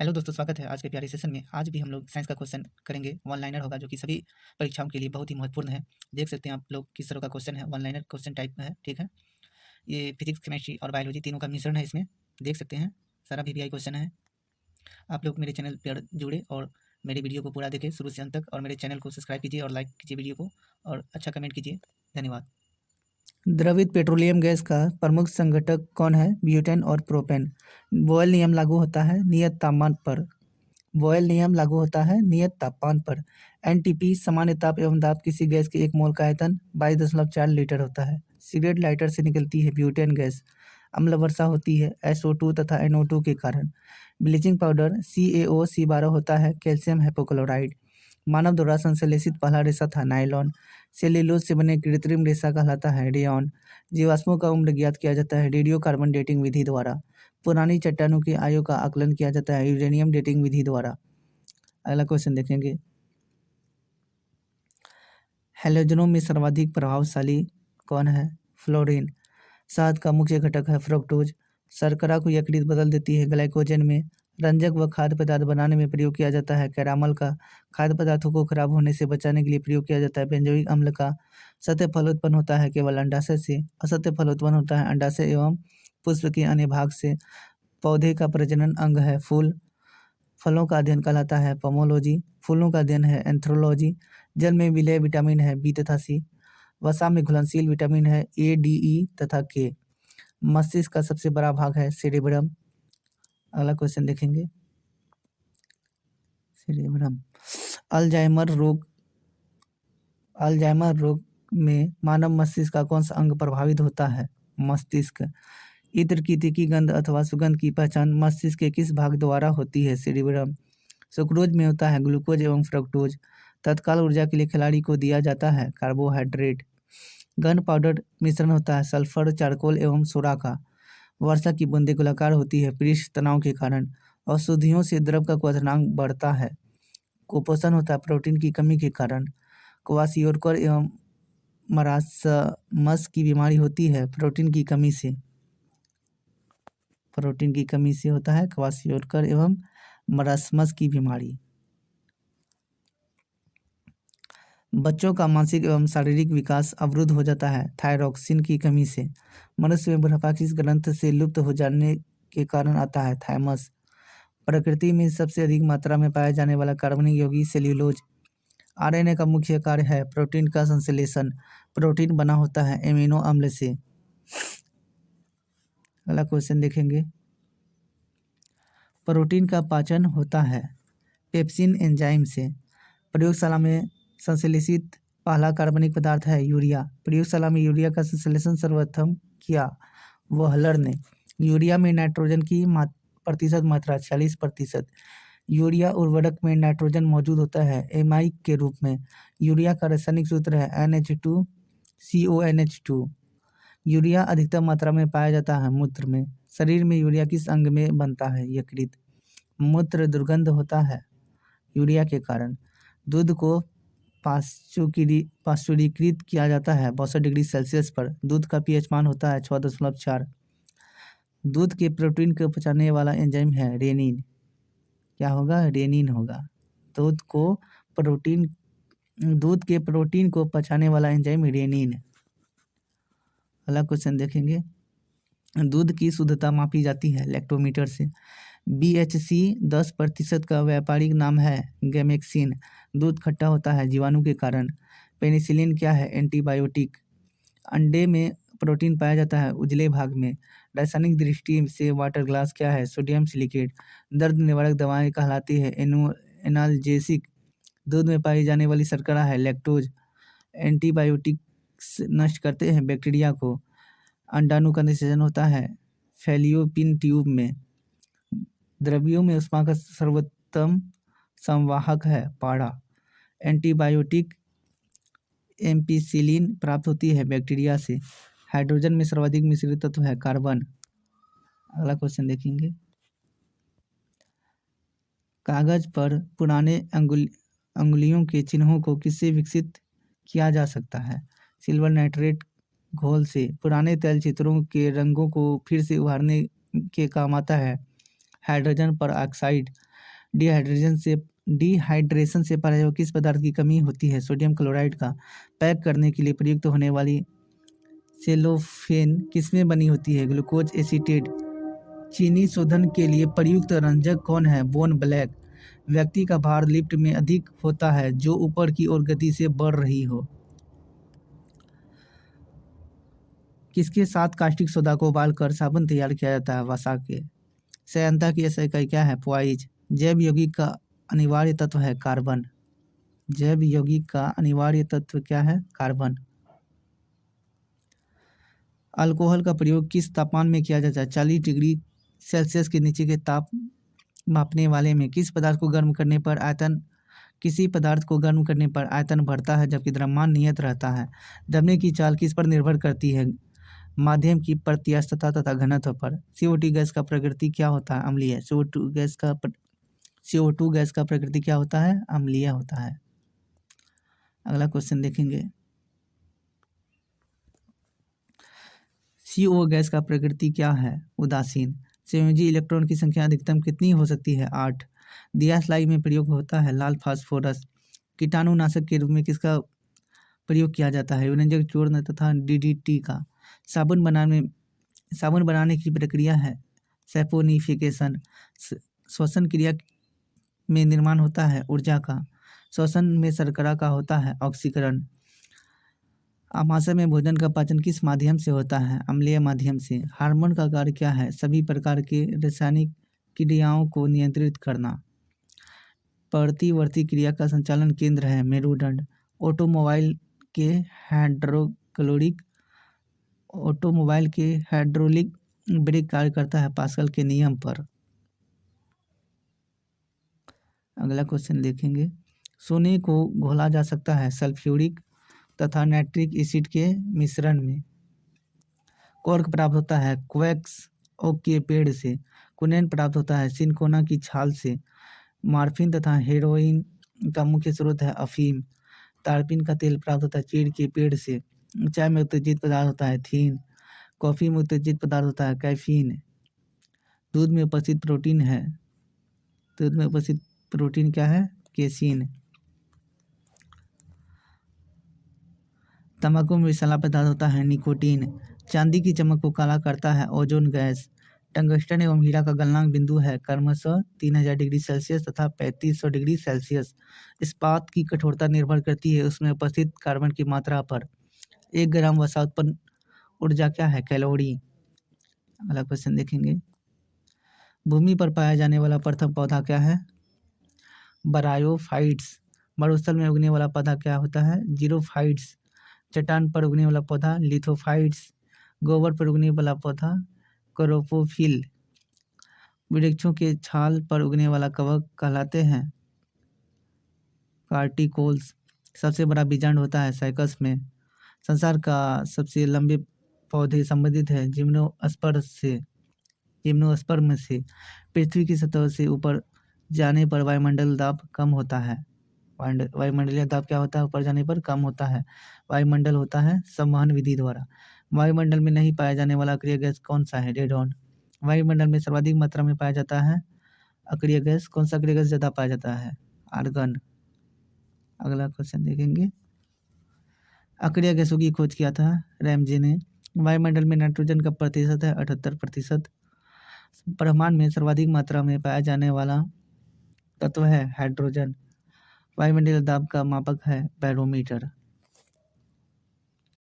Hello दोस्तों, स्वागत है आज के प्यारे सेशन में। आज भी हम लोग साइंस का क्वेश्चन करेंगे। वन लाइनर होगा जो कि सभी परीक्षाओं के लिए बहुत ही महत्वपूर्ण है। देख सकते हैं आप लोग किस तरह का क्वेश्चन है। वन लाइनर क्वेश्चन टाइप में है, ठीक है। ये फिजिक्स, केमिस्ट्री और बायोलॉजी तीनों का मिश्रण है इसमें। देख सकते हैं सारा वीवीआई क्वेश्चन है। आप लोग मेरे चैनल पर जुड़े और मेरे वीडियो को पूरा देखें शुरू से अंत तक, और मेरे चैनल को सब्सक्राइब कीजिए और लाइक कीजिए वीडियो को, और अच्छा कमेंट कीजिए। धन्यवाद। द्रवित पेट्रोलियम गैस का प्रमुख संघटक कौन है? ब्यूटेन और प्रोपेन। बॉयल नियम लागू होता है नियत तापमान पर। बॉयल नियम लागू होता है नियत तापमान पर। एनटीपी सामान्य ताप एवं दाब किसी गैस के एक मोल का आयतन 22.4 लीटर होता है। सिगरेट लाइटर से निकलती है ब्यूटेन गैस। अम्ल वर्षा होती है SO2 तथा NO2 के कारण। ब्लीचिंग पाउडर CaO C12 होता है कैल्शियम हाइपोक्लोराइड। मानव द्वारा संश्लेषित पहला रेशा था नायलॉन। सेल्यूलोज से बने कृत्रिम रेशा कहलाता है रेयॉन। जीवाश्मों का उम्र ज्ञात किया जाता है रेडियो कार्बन डेटिंग विधि द्वारा। पुरानी चट्टानों की आयु का आकलन किया जाता है यूरेनियम डेटिंग विधि द्वारा। अगला क्वेश्चन देखेंगे। हैलोजनों में सर्वाधिक प्रभावशाली कौन है? फ्लोरीन। शहद का मुख्य घटक है फ्रुक्टोज। शर्करा को यकृत बदल देती है ग्लाइकोजन में। रंजक व खाद्य पदार्थ बनाने में प्रयोग किया जाता है कैरामल का। खाद्य पदार्थों को खराब होने से बचाने के लिए प्रयोग किया जाता है बेंजोइक अम्ल का। सत्य फल उत्पन्न होता है केवल अंडाशय से। असत्य फल उत्पन्न होता है अंडाशय एवं पुष्प के अन्य भाग से। पौधे का प्रजनन अंग है फूल। फलों का अध्ययन कहलाता है पोमोलॉजी। फूलों का अध्ययन है एंथ्रोलॉजी। जल में विलेय विटामिन है बी तथा सी। वसा में घुलनशील विटामिन है A, D, E तथा K। मस्तिष्क का सबसे बड़ा भाग है सेरेब्रम। अगला क्वेश्चन देखेंगे। सेरेब्रम। अल्जाइमर रोग में मानव मस्तिष्क का कौन सा अंग प्रभावित होता है? मस्तिष्क। इत्र की तीखी गंध अथवा सुगंध की पहचान मस्तिष्क के किस भाग द्वारा होती है? सेरेब्रम। सुक्रोज में होता है ग्लूकोज एवं फ्रक्टोज। तत्काल ऊर्जा के लिए खिलाड़ी को दिया जाता है कार्बोहाइड्रेट। गन पाउडर मिश्रण होता है सल्फर, चारकोल एवं सोडा का। वर्षा की बूंदें गोलाकार होती है पृष्ठ तनाव के कारण। औषधियों से द्रव का क्वथनांक बढ़ता है। कुपोषण होता है प्रोटीन की कमी के कारण। क्वाशियोरकर एवं मरासमस की बीमारी होती है प्रोटीन की कमी से। प्रोटीन की कमी से होता है क्वाशियोरकर एवं मरासमस की बीमारी। बच्चों का मानसिक एवं शारीरिक विकास अवरुद्ध हो जाता है थायरॉक्सिन की कमी से। मनुष्य में बुढ़ापा किस ग्रंथ से लुप्त हो जाने के कारण आता है? थाइमस। प्रकृति में सबसे अधिक मात्रा में पाया जाने वाला कार्बनिक यौगिक सेल्यूलोज। आरएनए का मुख्य कार्य है प्रोटीन का संश्लेषण। प्रोटीन बना होता है एमिनो अम्ल से। अगला क्वेश्चन देखेंगे। प्रोटीन का पाचन होता है पेप्सिन एंजाइम से। प्रयोगशाला में संश्लेषित पहला कार्बनिक पदार्थ है यूरिया। प्रयोगशाला में यूरिया का संश्लेषण सर्वप्रथम किया वहलर ने। यूरिया में नाइट्रोजन की प्रतिशत मात्रा 46%। यूरिया उर्वरक में नाइट्रोजन मौजूद होता है एमाइक के रूप में। यूरिया का रासायनिक सूत्र है NH2CONH2। यूरिया अधिकतम मात्रा में पाया जाता है मूत्र में। शरीर में यूरिया किस अंग में बनता है? यकृत। मूत्र दुर्गंध होता है यूरिया के कारण। दूध को पाश्चुरीकृत किया जाता है 62 डिग्री सेल्सियस पर। दूध का pH मान होता है 6.4। दूध के प्रोटीन को पचाने वाला एंजाइम है रेनिन। क्या होगा? रेनिन होगा। दूध के प्रोटीन को पचाने वाला एंजाइम रेनिन। अगला क्वेश्चन देखेंगे। दूध की शुद्धता मापी जाती है लैक्टोमीटर से। BHC 10% का व्यापारिक नाम है गैमेक्सिन। दूध खट्टा होता है जीवाणु के कारण। पेनिसिलिन क्या है? एंटीबायोटिक। अंडे में प्रोटीन पाया जाता है उजले भाग में। रासायनिक दृष्टि से वाटर ग्लास क्या है? Sodium silicate. दर्द निवारक दवाएं कहलाती है एनाल्जेसिक। दूध में पाई जाने वाली शर्करा है लैक्टोज। एंटीबायोटिक्स नष्ट करते हैं बैक्टीरिया को। अंडाणु का निषेचन होता है फैलियोपिन ट्यूब में। द्रव्यों में ऊष्मा का सर्वोत्तम संवाहक है पारा। एंटीबायोटिक एम्पिसिलिन प्राप्त होती है बैक्टीरिया से। हाइड्रोजन में सर्वाधिक मिश्रित तत्व है कार्बन। अगला क्वेश्चन देखेंगे। कागज पर पुराने अंगुलियों के चिन्हों को किससे विकसित किया जा सकता है? सिल्वर नाइट्रेट घोल से। पुराने तैलचित्रों के रंगों को फिर से उभारने के काम आता है हाइड्रोजन पर ऑक्साइड। डिहाइड्रेशन से पहले किस पदार्थ की कमी होती है? सोडियम क्लोराइड का। पैक करने के लिए प्रयुक्त होने वाली सेलोफेन किसमें बनी होती है? Glucose acetate. चीनी शोधन के लिए प्रयुक्त रंजक कौन है? Bone black. व्यक्ति का भार लिफ्ट में अधिक होता है जो ऊपर की ओर गति से बढ़ रही हो। किसके साथ कास्टिक सोडा को उबालकर साबुन तैयार किया जाता है? वसा के। सयंता की ऐसा इकाई क्या है? पॉइज। जैव यौगिक का अनिवार्य तत्व है कार्बन। जैव यौगिक का अनिवार्य तत्व क्या है? कार्बन। अल्कोहल का प्रयोग किस तापमान में किया जाता है? 40 डिग्री सेल्सियस के नीचे के ताप मापने वाले में। किसी पदार्थ को गर्म करने पर आयतन बढ़ता है जबकि द्रव्यमान नियत रहता है। दबने की चाल किस पर निर्भर करती है? माध्यम की प्रत्यास्थता तथा घनत्व पर। CO2 गैस का प्रकृति क्या होता है? अम्लीय। CO2 गैस का प्रकृति क्या होता है? अम्लीय होता है। अगला क्वेश्चन देखेंगे। CO गैस का प्रकृति क्या है? उदासीन। संयोजी इलेक्ट्रॉन की संख्या अधिकतम कितनी हो सकती है? 8। दियासलाई में प्रयोग होता है लाल फास्फोरस। कीटाणुनाशक के रूप में किसका प्रयोग किया जाता है? यूरेनियम चूर्ण तथा DDT का। साबुन बनाने की प्रक्रिया है सैपोनिफिकेशन। श्वसन क्रिया में निर्माण होता है ऊर्जा का। श्वसन में शर्करा का होता है ऑक्सीकरण। आमाशय में भोजन का पाचन किस माध्यम से होता है? अम्लीय माध्यम से। हार्मोन का कार्य क्या है? सभी प्रकार के रासायनिक क्रियाओं को नियंत्रित करना। प्रतिवर्ती क्रिया का संचालन केंद्र है मेरुदंड। ऑटोमोबाइल के हाइड्रोलिक ब्रेक कार्य करता है पास्कल के नियम पर। अगला क्वेश्चन देखेंगे। सोने को घोला जा सकता है सल्फ्यूरिक तथा नाइट्रिक एसिड के मिश्रण में। कॉर्क प्राप्त होता है क्वैक्स ओक के पेड़ से। कुनैन प्राप्त होता है सिनकोना की छाल से। मॉर्फिन तथा हेरोइन का मुख्य स्रोत है अफीम। तारपीन का तेल प्राप्त होता है चीड़ के पेड़ से। चाय में उत्तेजित पदार्थ होता है थीन। कॉफी में उत्तेजित पदार्थ होता है कैफीन। दूध में उपस्थित प्रोटीन क्या है? केसीन। तंबाकू में विषैला पदार्थ होता है निकोटीन। चांदी की चमक को काला करता है ओजोन गैस। टंगस्टन एवं हीरा का गलनांक बिंदु है क्रमशः 3000 डिग्री सेल्सियस तथा 3500 डिग्री सेल्सियस। इस्पात की कठोरता निर्भर करती है उसमें उपस्थित कार्बन की मात्रा पर। 1 ग्राम वसा उत्पन्न ऊर्जा क्या है? कैलोरी। अगला क्वेश्चन देखेंगे। भूमि पर पाया जाने वाला प्रथम पौधा क्या है? बरायोफाइट्स। मरुस्थल में उगने वाला पौधा क्या होता है? जीरोफाइट्स। चट्टान पर उगने वाला पौधा लिथोफाइट्स। गोबर पर उगने वाला पौधा क्लोरोफिल। वृक्षों के छाल पर उगने वाला कवक कहलाते हैं कार्टिकोल्स। सबसे बड़ा बीजांड होता है साइकस में। संसार का सबसे लंबे पौधे संबंधित है जिम्नोस्पर्म से। पृथ्वी की सतह से ऊपर जाने पर वायुमंडल दाब कम होता है। वायुमंडलीय दाब क्या होता है? ऊपर जाने पर कम होता है। वायुमंडल होता है संवहन विधि द्वारा। वायुमंडल में नहीं पाया जाने वाला अक्रिय गैस कौन सा है? रेडॉन। वायुमंडल में सर्वाधिक मात्रा में पाया जाता है अक्रिय गैस। कौन सा अक्रिय गैस ज़्यादा पाया जाता है? आर्गन। अगला क्वेश्चन देखेंगे। अक्रिय गैसों की खोज किया था रैमजे ने। वायुमंडल में नाइट्रोजन का प्रतिशत है 78%। ब्रह्मांड में सर्वाधिक मात्रा में पाया जाने वाला तत्व है हाइड्रोजन। वायुमंडलीय दाब का मापक है बैरोमीटर।